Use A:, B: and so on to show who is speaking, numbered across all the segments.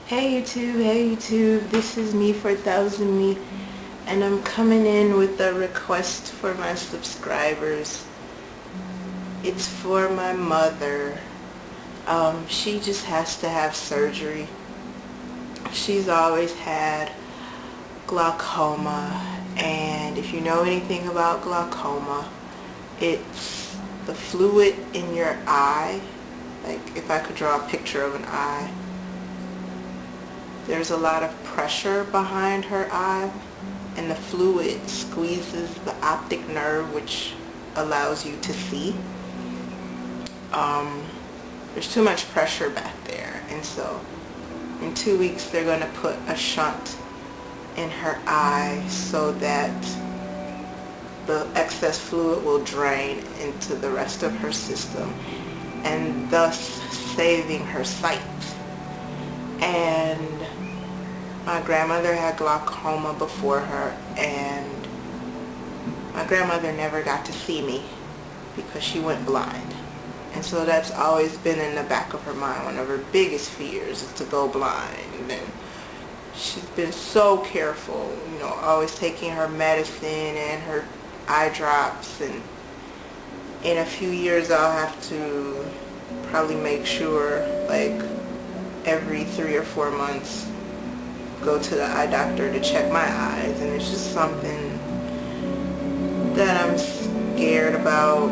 A: Hey YouTube, this is me for 1000me, and I'm coming in with a request for my subscribers. It's for my mother. She just has to have surgery. She's always had glaucoma, and if you know anything about glaucoma, it's the fluid in your eye. Like if I could draw a picture of an eye, there's a lot of pressure behind her eye, and the fluid squeezes the optic nerve, which allows you to see. There's too much pressure back there, and so in 2 weeks they're going to put a shunt in her eye so that the excess fluid will drain into the rest of her system, and thus saving her sight. And my grandmother had glaucoma before her, and my grandmother never got to see me because she went blind. And so that's always been in the back of her mind. One of her biggest fears is to go blind. And she's been so careful, always taking her medicine and her eye drops. And in a few years I'll have to probably make sure, like every 3 or 4 months, go to the eye doctor to check my eyes. And it's just something that I'm scared about,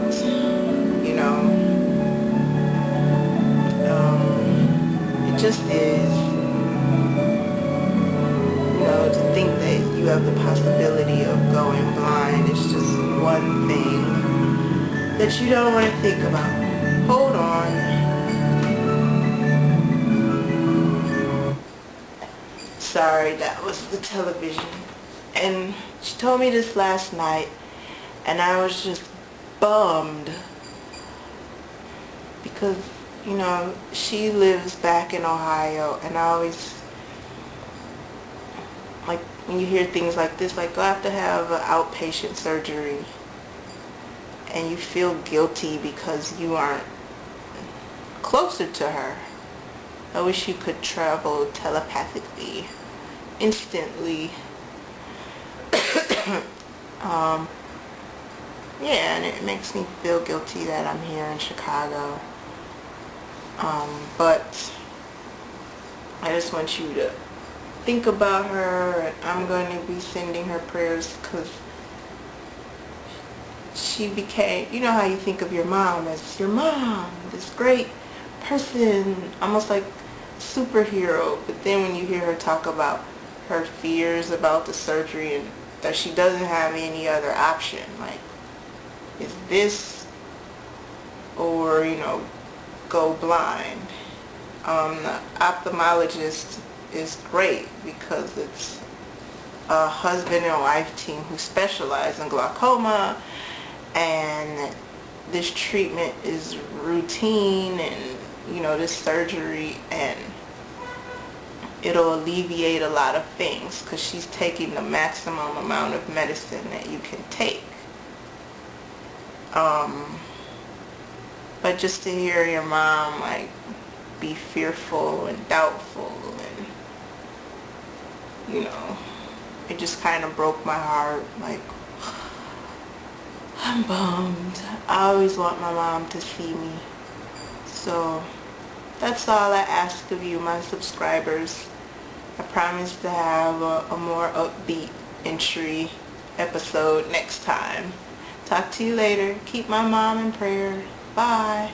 A: it just is, to think that you have the possibility of going blind. It's just one thing that you don't want to think about. Hold on. Sorry, that was the television. And she told me this last night, and I was just bummed because, she lives back in Ohio, and I always, like, when you hear things like this, like, I have to have an outpatient surgery, and you feel guilty because you aren't closer to her. I wish you could travel telepathically, instantly. Yeah, and it makes me feel guilty that I'm here in Chicago. But I just want you to think about her, and I'm going to be sending her prayers, because she became, how you think of your mom as your mom, this great person, almost like superhero. But then when you hear her talk about her fears about the surgery and that she doesn't have any other option, like, is this or go blind. The ophthalmologist is great because it's a husband and wife team who specialize in glaucoma, and this treatment is routine, and this surgery, and it'll alleviate a lot of things because she's taking the maximum amount of medicine that you can take. But just to hear your mom, like, be fearful and doubtful, and it just kind of broke my heart. Like, I'm bummed. I always want my mom to see me. So that's all I ask of you, my subscribers. I promise to have a more upbeat entry episode next time. Talk to you later. Keep my mom in prayer. Bye.